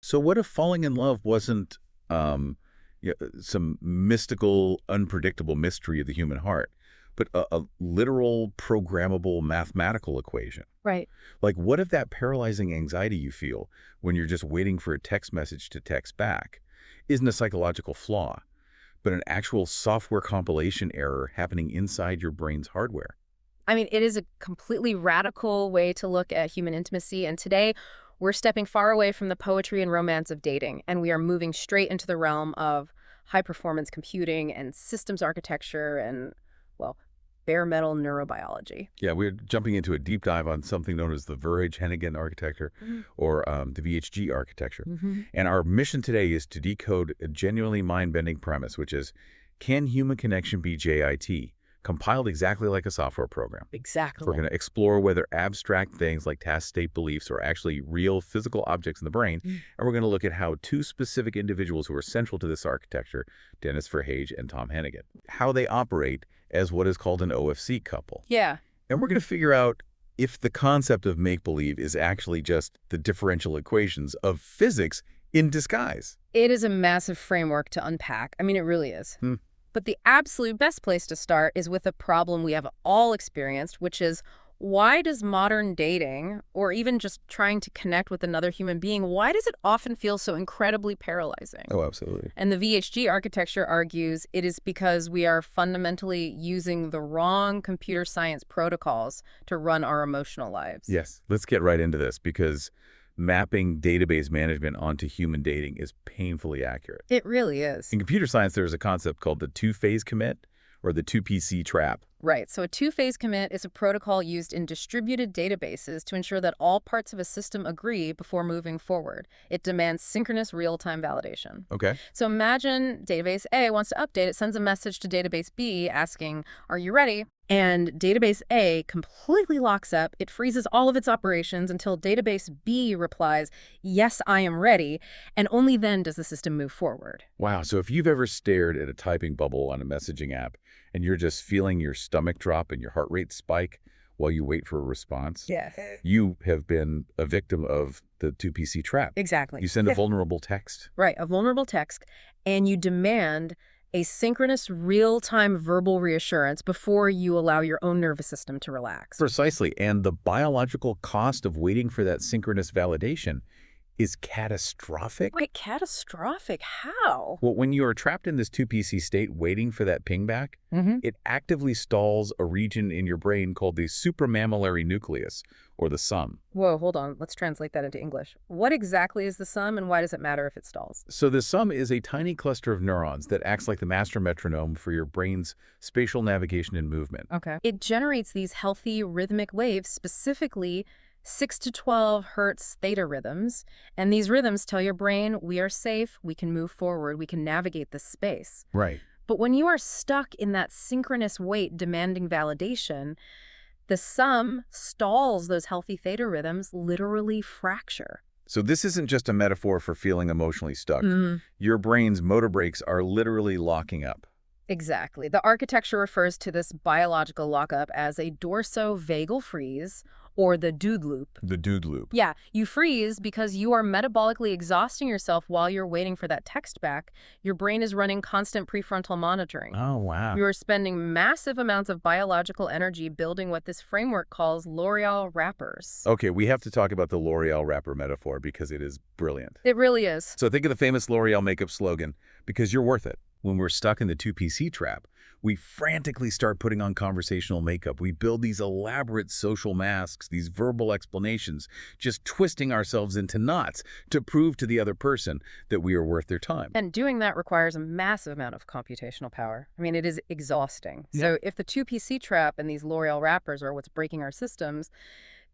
So what if falling in love wasn't some mystical, unpredictable mystery of the human heart, but a literal, programmable mathematical equation? Right. Like, what if that paralyzing anxiety you feel when you're just waiting for a text message to text back isn't a psychological flaw, but an actual software compilation error happening inside your brain's hardware? I mean, it is a completely radical way to look at human intimacy. And today, we're stepping far away from the poetry and romance of dating, and we are moving straight into the realm of high-performance computing and systems architecture and, well, bare metal neurobiology. Yeah, we're jumping into a deep dive on something known as the Hennigan architecture, or the VHG architecture. And our mission today is to decode a genuinely mind-bending premise, which is, can human connection be JIT, compiled exactly like a software program? Exactly. We're going to explore whether abstract things like task state beliefs are actually real physical objects in the brain, and we're going to look at how two specific individuals who are central to this architecture, Dennis Verhage and Tom Hennigan, how they operate as what is called an OFC couple. Yeah. And we're going to figure out if the concept of make-believe is actually just the differential equations of physics in disguise. It is a massive framework to unpack. I mean, it really is. But the absolute best place to start is with a problem we have all experienced, which is, why does modern dating, or even just trying to connect with another human being, why does it often feel so incredibly paralyzing? Oh, absolutely. And the VHG architecture argues it is because we are fundamentally using the wrong computer science protocols to run our emotional lives. Yes, let's get right into this, because mapping database management onto human dating is painfully accurate. It really is. In computer science, there's a concept called the two-phase commit, or the 2PC trap. Right. So a two-phase commit is a protocol used in distributed databases to ensure that all parts of a system agree before moving forward. It demands synchronous real-time validation. Okay. So imagine database A wants to update. It sends a message to database B asking, are you ready? And database A completely locks up. It freezes all of its operations until database B replies, yes, I am ready. And only then does the system move forward. Wow. So if you've ever stared at a typing bubble on a messaging app and you're just feeling your stomach drop and your heart rate spike while you wait for a response, you have been a victim of the 2PC trap. Exactly. You send a vulnerable text. Right, a vulnerable text, and you demand a synchronous real-time verbal reassurance before you allow your own nervous system to relax. Precisely. And the biological cost of waiting for that synchronous validation is catastrophic. Wait, catastrophic? How? Well, when you are trapped in this 2PC state waiting for that ping back, it actively stalls a region in your brain called the supramammillary nucleus, or the sum. Whoa, hold on. Let's translate that into English. What exactly is the sum, and why does it matter if it stalls? So the sum is a tiny cluster of neurons that acts like the master metronome for your brain's spatial navigation and movement. Okay. It generates these healthy rhythmic waves, specifically 6 to 12 hertz theta rhythms, and these rhythms tell your brain, we are safe, we can move forward, we can navigate this space. Right. But when you are stuck in that synchronous wait demanding validation, the sum stalls those healthy theta rhythms, literally fracture. So this isn't just a metaphor for feeling emotionally stuck. Your brain's motor brakes are literally locking up. Exactly. The architecture refers to this biological lockup as a dorso-vagal freeze, or the dude loop. The dude loop. Yeah, you freeze because you are metabolically exhausting yourself while you're waiting for that text back. Your brain is running constant prefrontal monitoring. Oh, wow. You're spending massive amounts of biological energy building what this framework calls L'Oreal wrappers. Okay, we have to talk about the L'Oreal wrapper metaphor because it is brilliant. It really is. So think of the famous L'Oreal makeup slogan, because you're worth it. When we're stuck in the 2PC trap, we frantically start putting on conversational makeup. We build these elaborate social masks, these verbal explanations, just twisting ourselves into knots to prove to the other person that we are worth their time. And doing that requires a massive amount of computational power. I mean, it is exhausting. So if the 2PC trap and these L'Oreal wrappers are what's breaking our systems,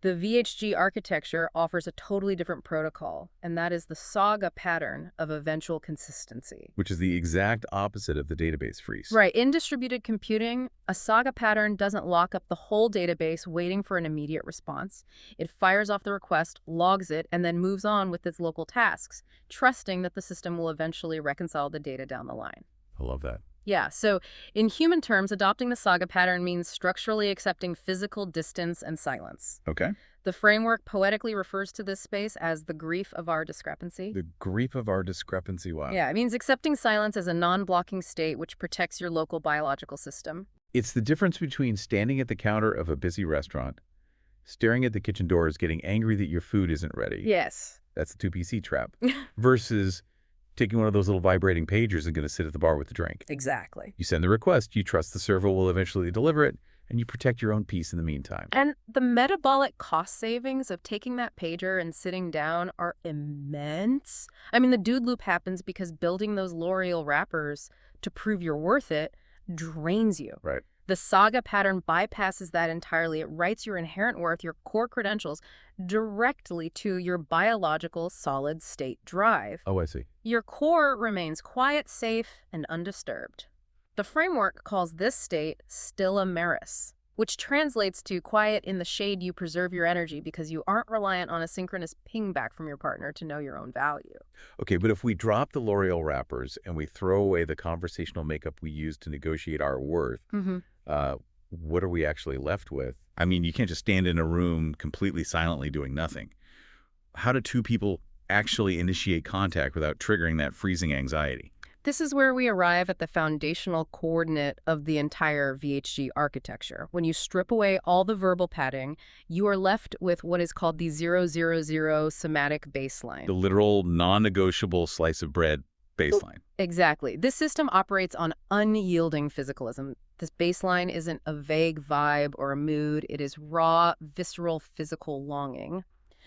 the VHG architecture offers a totally different protocol, and that is the saga pattern of eventual consistency. Which is the exact opposite of the database freeze. Right. In distributed computing, a saga pattern doesn't lock up the whole database waiting for an immediate response. It fires off the request, logs it, and then moves on with its local tasks, trusting that the system will eventually reconcile the data down the line. I love that. Yeah, so in human terms, adopting the saga pattern means structurally accepting physical distance and silence. Okay. The framework poetically refers to this space as the grief of our discrepancy. The grief of our discrepancy, wow. Yeah, it means accepting silence as a non-blocking state which protects your local biological system. It's the difference between standing at the counter of a busy restaurant, staring at the kitchen doors, getting angry that your food isn't ready. Yes. That's the 2PC trap. Versus taking one of those little vibrating pagers and going to sit at the bar with the drink. Exactly. You send the request, you trust the server will eventually deliver it, and you protect your own peace in the meantime. And the metabolic cost savings of taking that pager and sitting down are immense. I mean, the dude loop happens because building those L'Oreal wrappers to prove you're worth it drains you. Right. The saga pattern bypasses that entirely. It writes your inherent worth, your core credentials, directly to your biological solid-state drive. Oh, I see. Your core remains quiet, safe, and undisturbed. The framework calls this state stilla maris, which translates to quiet in the shade. You preserve your energy because you aren't reliant on a synchronous ping back from your partner to know your own value. Okay, but if we drop the L'Oreal wrappers and we throw away the conversational makeup we use to negotiate our worth, what are we actually left with? I mean, you can't just stand in a room completely silently doing nothing. How do two people actually initiate contact without triggering that freezing anxiety? This is where we arrive at the foundational coordinate of the entire VHG architecture. When you strip away all the verbal padding, you are left with what is called the 000 somatic baseline. The literal, non-negotiable slice of bread baseline. Exactly. This system operates on unyielding physicalism. This baseline isn't a vague vibe or a mood. It is raw, visceral, physical longing.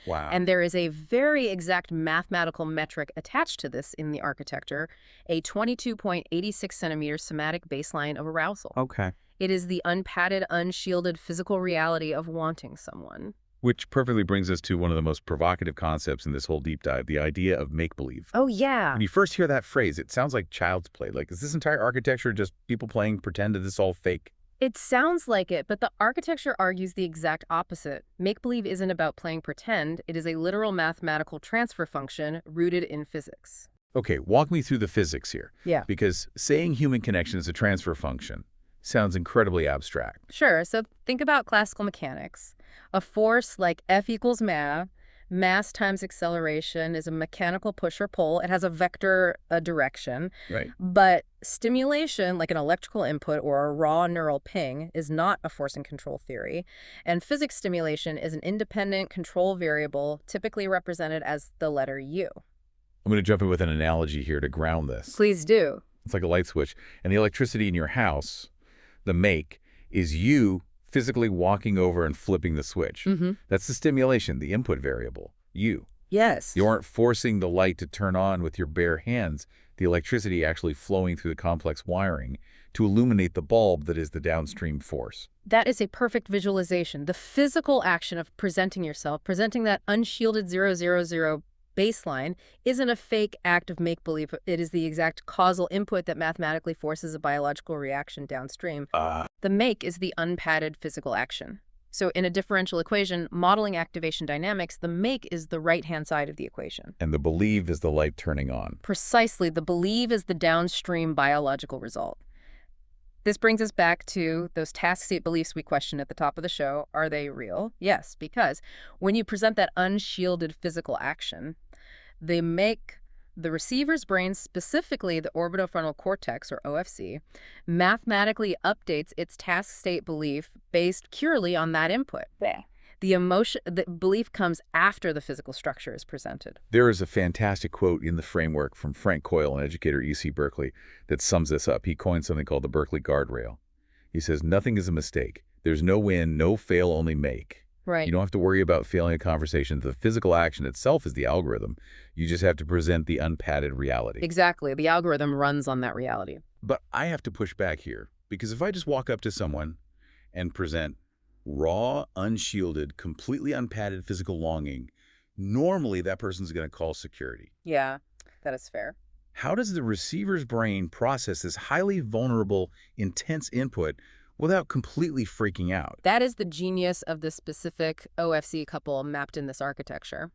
Wow. And there is a very exact mathematical metric attached to this in the architecture, a 22.86 centimeter somatic baseline of arousal. Okay. It is the unpadded, unshielded physical reality of wanting someone. Which perfectly brings us to one of the most provocative concepts in this whole deep dive, the idea of make-believe. Oh, yeah. When you first hear that phrase, it sounds like child's play. Like, is this entire architecture just people playing pretend that this is all fake? It sounds like it, but the architecture argues the exact opposite. Make-believe isn't about playing pretend. It is a literal mathematical transfer function rooted in physics. Okay, walk me through the physics here. Yeah. Because saying human connection is a transfer function sounds incredibly abstract. Sure, so think about classical mechanics. A force like F equals mass times acceleration is a mechanical push or pull. It has a vector, a direction. Right. But stimulation, like an electrical input or a raw neural ping, is not a force and control theory. And physics stimulation is an independent control variable, typically represented as the letter U. I'm going to jump in with an analogy here to ground this. Please do. It's like a light switch. And the electricity in your house, the make, is you physically walking over and flipping the switch. That's the stimulation, the input variable, you. Yes. You aren't forcing the light to turn on with your bare hands, the electricity actually flowing through the complex wiring to illuminate the bulb that is the downstream force. That is a perfect visualization. The physical action of presenting yourself, presenting that unshielded 000 baseline, isn't a fake act of make-believe. It is the exact causal input that mathematically forces a biological reaction downstream. The make is the unpadded physical action. So in a differential equation, modeling activation dynamics, the make is the right-hand side of the equation. And the believe is the light turning on. Precisely. The believe is the downstream biological result. This brings us back to those task state beliefs we questioned at the top of the show. Are they real? Yes, because when you present that unshielded physical action, they make the receiver's brain, specifically the orbitofrontal cortex, or OFC, mathematically updates its task state belief based purely on that input. The belief comes after the physical structure is presented. There is a fantastic quote in the framework from Frank Coyle, an educator at UC Berkeley, that sums this up. He coined something called the Berkeley guardrail. He says, nothing is a mistake. There's no win, no fail, only make. Right. You don't have to worry about failing a conversation. The physical action itself is the algorithm. You just have to present the unpadded reality. Exactly. The algorithm runs on that reality. But I have to push back here, because if I just walk up to someone and present raw, unshielded, completely unpadded physical longing, normally that person's going to call security. Yeah, that is fair. How does the receiver's brain process this highly vulnerable, intense input without completely freaking out? That is the genius of the specific OFC couple mapped in this architecture.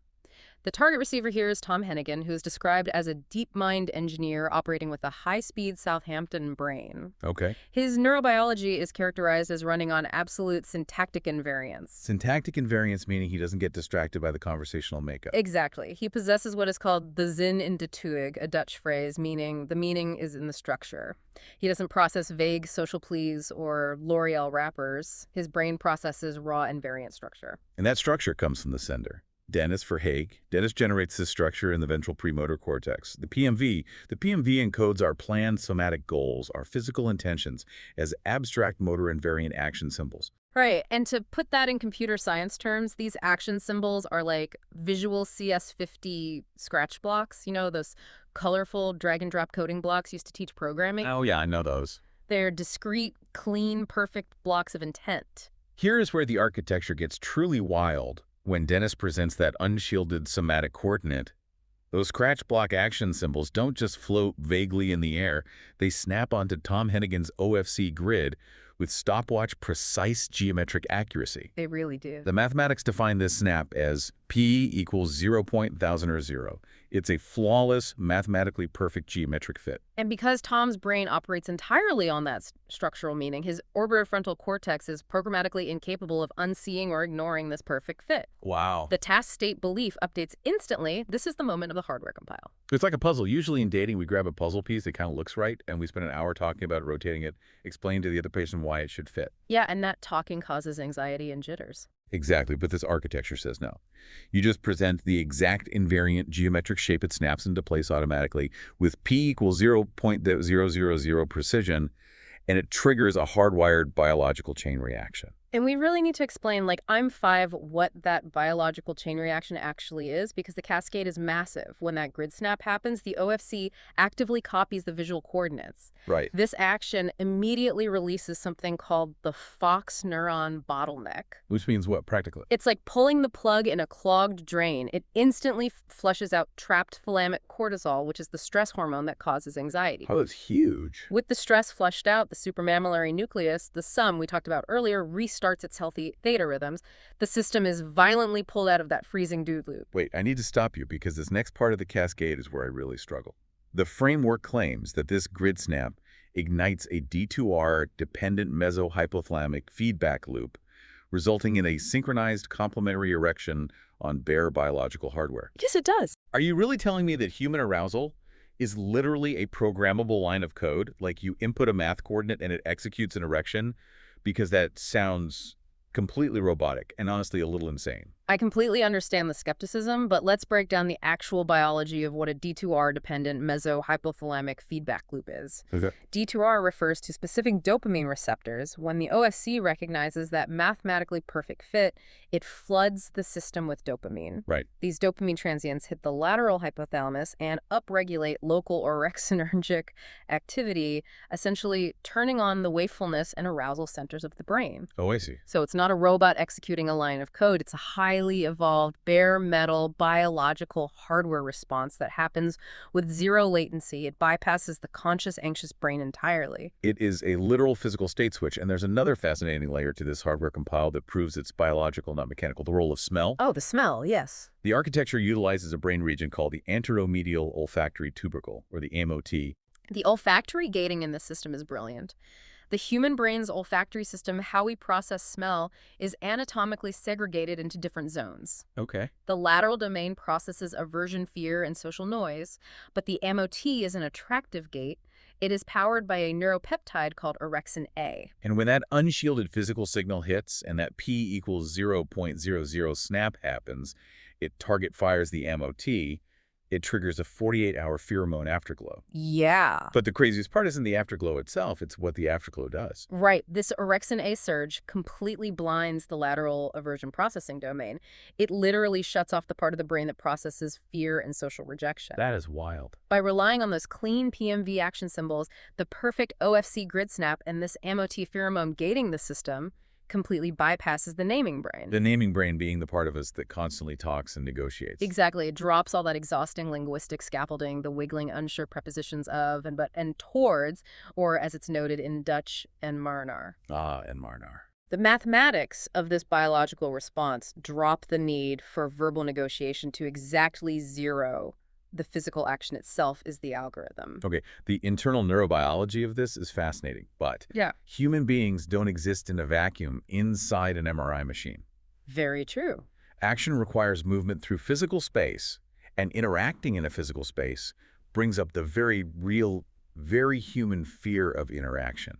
The target receiver here is Tom Hennigan, who is described as a DeepMind engineer operating with a high-speed Southampton brain. Okay. His neurobiology is characterized as running on absolute syntactic invariance. Syntactic invariance meaning he doesn't get distracted by the conversational makeup. Exactly. He possesses what is called the zin in de tuig, a Dutch phrase meaning the meaning is in the structure. He doesn't process vague social pleas or L'Oreal wrappers. His brain processes raw invariant structure. And that structure comes from the sender. Dennis for Haig. Dennis generates this structure in the ventral premotor cortex. The PMV encodes our planned somatic goals, our physical intentions, as abstract motor invariant action symbols. Right, and to put that in computer science terms, these action symbols are like visual CS50 scratch blocks, you know, those colorful drag-and-drop coding blocks used to teach programming. Oh yeah, I know those. They're discrete, clean, perfect blocks of intent. Here is where the architecture gets truly wild. When Dennis presents that unshielded somatic coordinate, those scratch block action symbols don't just float vaguely in the air, they snap onto Tom Hennigan's OFC grid with stopwatch precise geometric accuracy. They really do. The mathematics define this snap as P equals 0.1000. It's a flawless, mathematically perfect geometric fit. And because Tom's brain operates entirely on that structural meaning, his orbitofrontal cortex is programmatically incapable of unseeing or ignoring this perfect fit. Wow. The task state belief updates instantly. This is the moment of the hardware compile. It's like a puzzle. Usually in dating, we grab a puzzle piece that kind of looks right, and we spend an hour talking about it, rotating it, explaining to the other person why it should fit. Yeah, and that talking causes anxiety and jitters. Exactly, but this architecture says no. You just present the exact invariant geometric shape it snaps into place automatically with P equals 0.000 precision, and it triggers a hardwired biological chain reaction. And we really need to explain, like, I'm 5, what that biological chain reaction actually is, because the cascade is massive. When that grid snap happens, the OFC actively copies the visual coordinates. Right. This action immediately releases something called the Fox neuron bottleneck. Which means what, practically? It's like pulling the plug in a clogged drain. It instantly flushes out trapped thalamic cortisol, which is the stress hormone that causes anxiety. Oh, that's huge. With the stress flushed out, the supramammillary nucleus, the sum we talked about earlier, restarts its healthy theta rhythms. The system is violently pulled out of that freezing dude loop. Wait, I need to stop you because this next part of the cascade is where I really struggle. The framework claims that this grid snap ignites a D2R dependent mesohypothalamic feedback loop, resulting in a synchronized complementary erection on bare biological hardware. Yes, it does. Are you really telling me that human arousal is literally a programmable line of code? Like you input a math coordinate and it executes an erection? Because that sounds completely robotic and honestly a little insane. I completely understand the skepticism, but let's break down the actual biology of what a D2R-dependent mesohypothalamic feedback loop is. Okay. D2R refers to specific dopamine receptors. When the OFC recognizes that mathematically perfect fit, it floods the system with dopamine. Right. These dopamine transients hit the lateral hypothalamus and upregulate local orexinergic activity, essentially turning on the wakefulness and arousal centers of the brain. Oh, I see. So it's not a robot executing a line of code. It's a highly evolved, bare metal, biological hardware response that happens with zero latency. It bypasses the conscious, anxious brain entirely. It is a literal physical state switch, and there's another fascinating layer to this hardware compile that proves it's biological, not mechanical, the role of smell. Oh, the smell, yes. The architecture utilizes a brain region called the anteromedial olfactory tubercle, or the AMOT. The olfactory gating in this system is brilliant. The human brain's olfactory system, how we process smell, is anatomically segregated into different zones. Okay. The lateral domain processes aversion, fear, and social noise, but the MOT is an attractive gate. It is powered by a neuropeptide called orexin A. And when that unshielded physical signal hits and that P equals 0.00 snap happens, it target fires the MOT. It triggers a 48-hour pheromone afterglow. Yeah. But the craziest part isn't the afterglow itself, it's what the afterglow does. Right. This orexin A surge completely blinds the lateral aversion processing domain. It literally shuts off the part of the brain that processes fear and social rejection. That is wild. By relying on those clean PMV action symbols, the perfect OFC grid snap, and this MOT pheromone gating the system, completely bypasses the naming brain. The naming brain being the part of us that constantly talks and negotiates. Exactly. It drops all that exhausting linguistic scaffolding, the wiggling, unsure prepositions of and towards, or as it's noted in Dutch, en marnar. Ah, en marnar. The mathematics of this biological response drop the need for verbal negotiation to exactly zero. The physical action itself is the algorithm. Okay, the internal neurobiology of this is fascinating, but Yeah. human beings don't exist in a vacuum inside an MRI machine. Very true. Action requires movement through physical space, and interacting in a physical space brings up the very real, very human fear of interaction.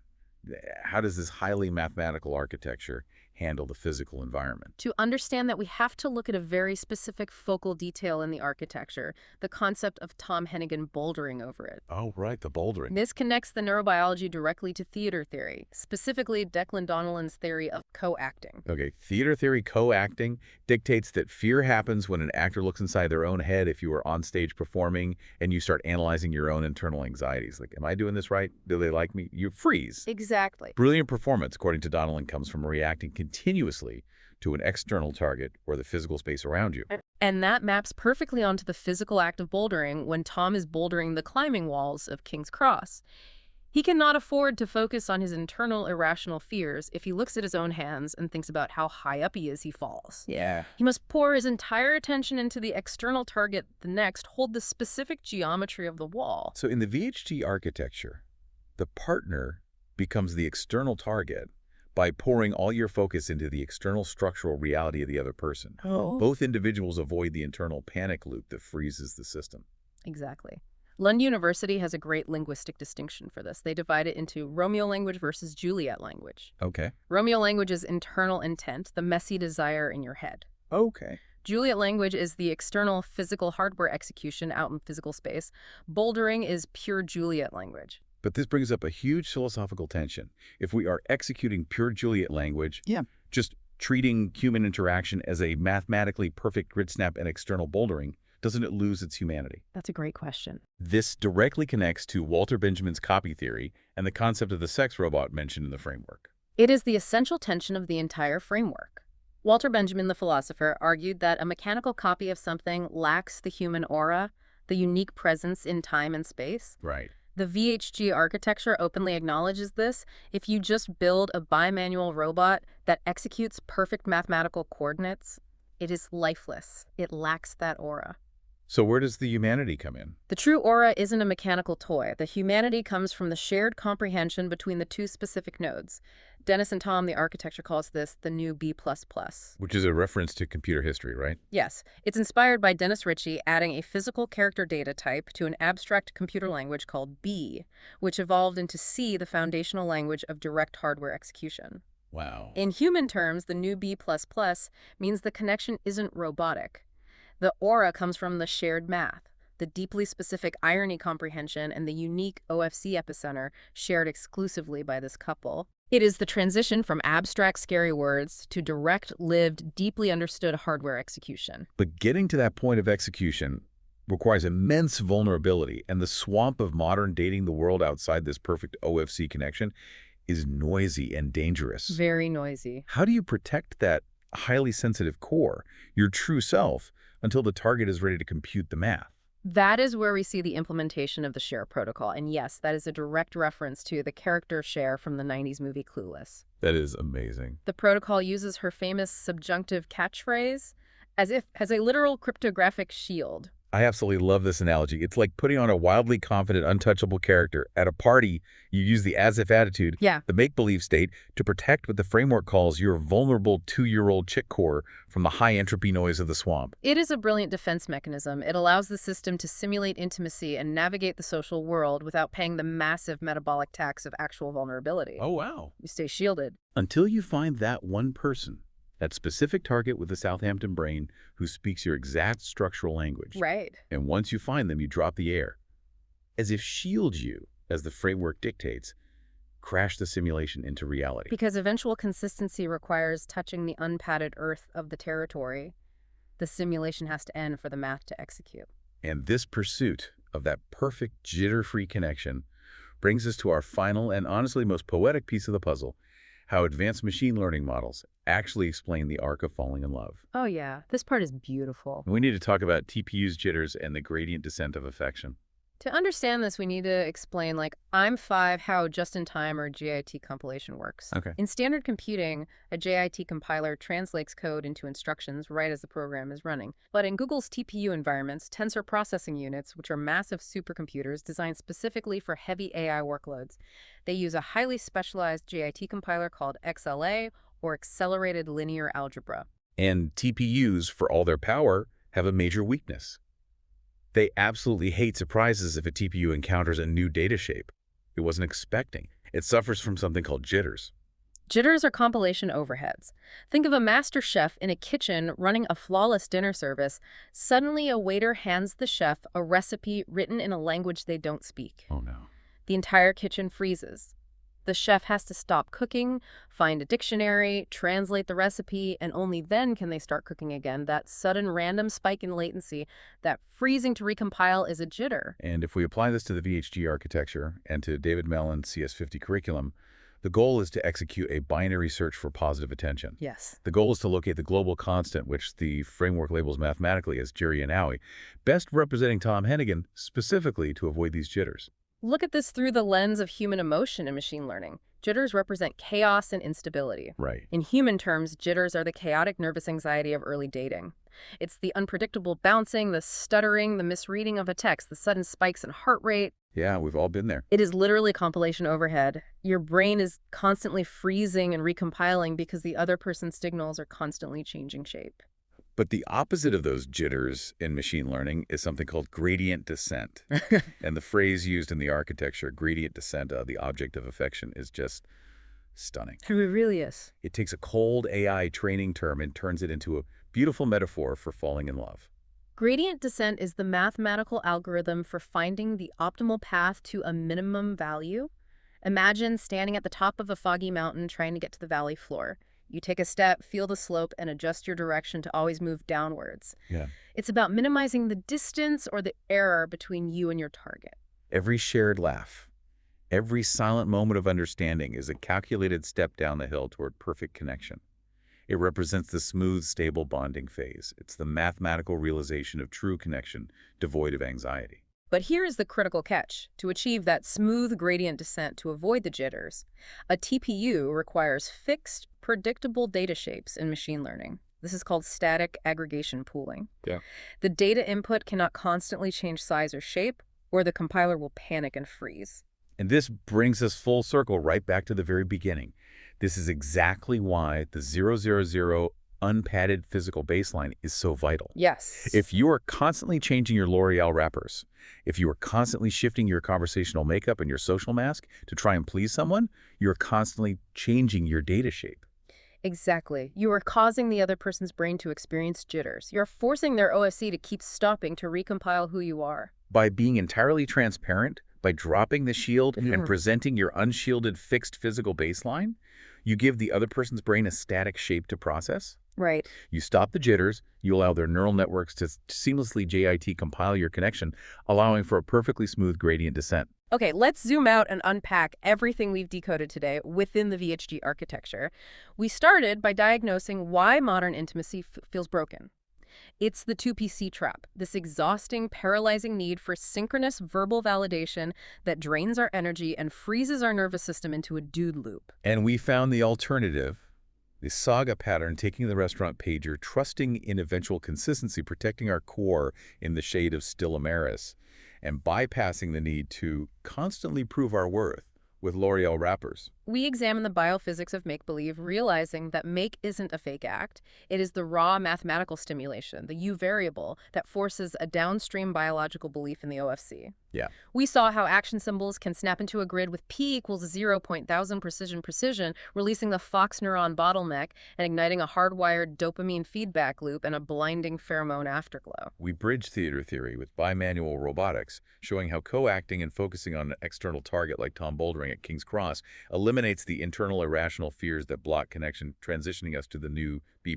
How does this highly mathematical architecture handle the physical environment? To understand that, we have to look at a very specific focal detail in the architecture, the concept of Tom Hennigan bouldering over it. Oh, right, the bouldering. This connects the neurobiology directly to theater theory, specifically Declan Donnellan's theory of co-acting. Okay, theater theory co-acting dictates that fear happens when an actor looks inside their own head if you are on stage performing and you start analyzing your own internal anxieties. Like, am I doing this right? Do they like me? You freeze. Exactly. Brilliant performance, according to Donnellan, comes from reacting continuously to an external target or the physical space around you. And that maps perfectly onto the physical act of bouldering when Tom is bouldering the climbing walls of King's Cross. He cannot afford to focus on his internal irrational fears if he looks at his own hands and thinks about how high up he is he falls. Yeah. He must pour his entire attention into the external target, the next, hold the specific geometry of the wall. So in the VHT architecture, the partner becomes the external target by pouring all your focus into the external structural reality of the other person. Oh. Both individuals avoid the internal panic loop that freezes the system. Exactly. Lund University has a great linguistic distinction for this. They divide it into Romeo language versus Juliet language. Okay. Romeo language is internal intent, the messy desire in your head. Okay. Juliet language is the external physical hardware execution out in physical space. Bouldering is pure Juliet language. But this brings up a huge philosophical tension. If we are executing pure Juliet language, just treating human interaction as a mathematically perfect grid snap and external bouldering, doesn't it lose its humanity? That's a great question. This directly connects to Walter Benjamin's copy theory and the concept of the sex robot mentioned in the framework. It is the essential tension of the entire framework. Walter Benjamin, the philosopher, argued that a mechanical copy of something lacks the human aura, the unique presence in time and space. Right. The VHG architecture openly acknowledges this. If you just build a bimanual robot that executes perfect mathematical coordinates, it is lifeless. It lacks that aura. So where does the humanity come in? The true aura isn't a mechanical toy. The humanity comes from the shared comprehension between the two specific nodes. Dennis and Tom, the architecture, calls this the new B++. Which is a reference to computer history, right? Yes. It's inspired by Dennis Ritchie adding a physical character data type to an abstract computer language called B, which evolved into C, the foundational language of direct hardware execution. Wow. In human terms, the new B++ means the connection isn't robotic. The aura comes from the shared math, the deeply specific irony comprehension, and the unique OFC epicenter shared exclusively by this couple. It is the transition from abstract, scary words to direct, lived, deeply understood hardware execution. But getting to that point of execution requires immense vulnerability, and the swamp of modern dating the world outside this perfect OFC connection is noisy and dangerous. Very noisy. How do you protect that highly sensitive core, your true self, until the target is ready to compute the math? That is where we see the implementation of the share protocol. And yes, that is a direct reference to the character share from the 90s movie Clueless. That is amazing. The protocol uses her famous subjunctive catchphrase as a literal cryptographic shield. I absolutely love this analogy. It's like putting on a wildly confident, untouchable character. At a party, you use the as-if attitude, the make-believe state, to protect what the framework calls your vulnerable 2-year-old chick core from the high-entropy noise of the swamp. It is a brilliant defense mechanism. It allows the system to simulate intimacy and navigate the social world without paying the massive metabolic tax of actual vulnerability. Oh, wow. You stay shielded. Until you find that one person, that specific target with the Southampton brain who speaks your exact structural language. Right. And once you find them, you drop the air. As if shield you, as the framework dictates, crash the simulation into reality. Because eventual consistency requires touching the unpadded earth of the territory. The simulation has to end for the math to execute. And this pursuit of that perfect jitter-free connection brings us to our final and honestly most poetic piece of the puzzle: how advanced machine learning models actually explain the arc of falling in love. Oh yeah, this part is beautiful. We need to talk about TPU's jitters and the gradient descent of affection. To understand this, we need to explain, like, I'm 5, how just-in-time or JIT compilation works. Okay. In standard computing, a JIT compiler translates code into instructions right as the program is running. But in Google's TPU environments, tensor processing units, which are massive supercomputers designed specifically for heavy AI workloads, they use a highly specialized JIT compiler called XLA, or Accelerated Linear Algebra. And TPUs, for all their power, have a major weakness. They absolutely hate surprises if a TPU encounters a new data shape it wasn't expecting. It suffers from something called jitters. Jitters are compilation overheads. Think of a master chef in a kitchen running a flawless dinner service. Suddenly, a waiter hands the chef a recipe written in a language they don't speak. Oh, no. The entire kitchen freezes. The chef has to stop cooking, find a dictionary, translate the recipe, and only then can they start cooking again. That sudden random spike in latency, that freezing to recompile, is a jitter. And if we apply this to the VHG architecture and to David Mellon's CS50 curriculum, the goal is to execute a binary search for positive attention. Yes. The goal is to locate the global constant, which the framework labels mathematically as Jerry and Howie, best representing Tom Hennigan, specifically to avoid these jitters. Look at this through the lens of human emotion in machine learning. Jitters represent chaos and instability. Right. In human terms, jitters are the chaotic nervous anxiety of early dating. It's the unpredictable bouncing, the stuttering, the misreading of a text, the sudden spikes in heart rate. Yeah, we've all been there. It is literally compilation overhead. Your brain is constantly freezing and recompiling because the other person's signals are constantly changing shape. But the opposite of those jitters in machine learning is something called gradient descent. And the phrase used in the architecture, gradient descent, the object of affection, is just stunning. It really is. It takes a cold AI training term and turns it into a beautiful metaphor for falling in love. Gradient descent is the mathematical algorithm for finding the optimal path to a minimum value. Imagine standing at the top of a foggy mountain trying to get to the valley floor. You take a step, feel the slope, and adjust your direction to always move downwards. Yeah. It's about minimizing the distance or the error between you and your target. Every shared laugh, every silent moment of understanding is a calculated step down the hill toward perfect connection. It represents the smooth, stable bonding phase. It's the mathematical realization of true connection, devoid of anxiety. But here is the critical catch. To achieve that smooth gradient descent to avoid the jitters, a TPU requires fixed, predictable data shapes in machine learning. This is called static aggregation pooling. Yeah. The data input cannot constantly change size or shape, or the compiler will panic and freeze. And this brings us full circle right back to the very beginning. This is exactly why the 000 unpadded physical baseline is so vital. Yes. If you are constantly changing your L'Oreal wrappers, if you are constantly shifting your conversational makeup and your social mask to try and please someone, you're constantly changing your data shape. Exactly. You are causing the other person's brain to experience jitters. You're forcing their OSC to keep stopping to recompile who you are. By being entirely transparent, by dropping the shield and presenting your unshielded fixed physical baseline, you give the other person's brain a static shape to process. Right. You stop the jitters, you allow their neural networks to seamlessly JIT compile your connection, allowing for a perfectly smooth gradient descent. Okay, let's zoom out and unpack everything we've decoded today within the VHG architecture. We started by diagnosing why modern intimacy feels broken. It's the 2PC trap, this exhausting, paralyzing need for synchronous verbal validation that drains our energy and freezes our nervous system into a dude loop. And we found the alternative, the saga pattern, taking the restaurant pager, trusting in eventual consistency, protecting our core in the shade of still Amaris, and bypassing the need to constantly prove our worth with L'Oreal wrappers. We examine the biophysics of make-believe, realizing that make isn't a fake act. It is the raw mathematical stimulation, the U variable, that forces a downstream biological belief in the OFC. Yeah. We saw how action symbols can snap into a grid with P equals 0.1000 precision, releasing the Fox neuron bottleneck and igniting a hardwired dopamine feedback loop and a blinding pheromone afterglow. We bridge theater theory with bimanual robotics, showing how co-acting and focusing on an external target like Tom bouldering at King's Cross eliminates the internal irrational fears that block connection, transitioning us to the new B++.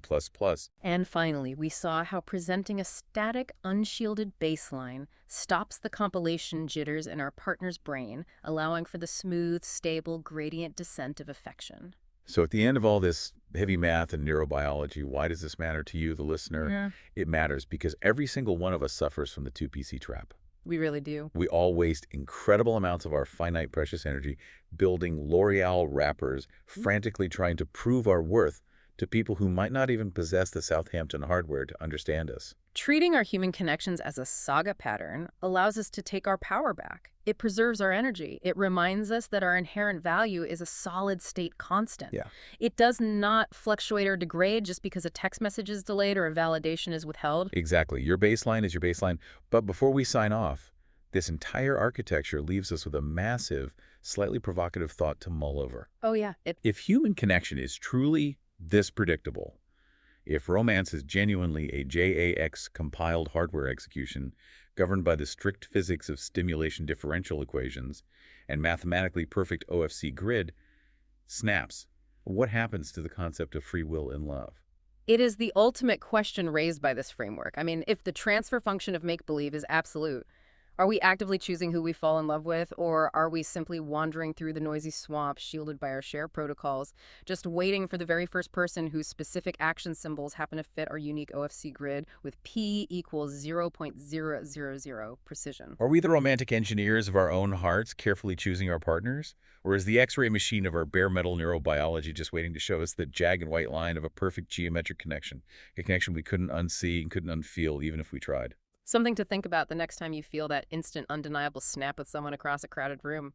And finally, we saw how presenting a static, unshielded baseline stops the compilation jitters in our partner's brain, allowing for the smooth, stable gradient descent of affection. So at the end of all this heavy math and neurobiology, why does this matter to you, the listener? Yeah. It matters because every single one of us suffers from the 2PC trap. We really do. We all waste incredible amounts of our finite precious energy building L'Oreal wrappers, frantically trying to prove our worth to people who might not even possess the Southampton hardware to understand us. Treating our human connections as a saga pattern allows us to take our power back. It preserves our energy. It reminds us that our inherent value is a solid state constant. Yeah, It does not fluctuate or degrade just because a text message is delayed or a validation is withheld. exactly. Your baseline is your baseline. But before we sign off, this entire architecture leaves us with a massive, slightly provocative thought to mull over. Oh, yeah. If human connection is truly this predictable, if romance is genuinely a JAX compiled hardware execution governed by the strict physics of stimulation differential equations and mathematically perfect OFC grid, snaps, what happens to the concept of free will in love? It is the ultimate question raised by this framework. I mean, if the transfer function of make-believe is absolute, are we actively choosing who we fall in love with, or are we simply wandering through the noisy swamp shielded by our share protocols, just waiting for the very first person whose specific action symbols happen to fit our unique OFC grid with P equals 0.000 precision? Are we the romantic engineers of our own hearts, carefully choosing our partners? Or is the X-ray machine of our bare metal neurobiology just waiting to show us the jagged white line of a perfect geometric connection, a connection we couldn't unsee and couldn't unfeel even if we tried? Something to think about the next time you feel that instant, undeniable snap with someone across a crowded room.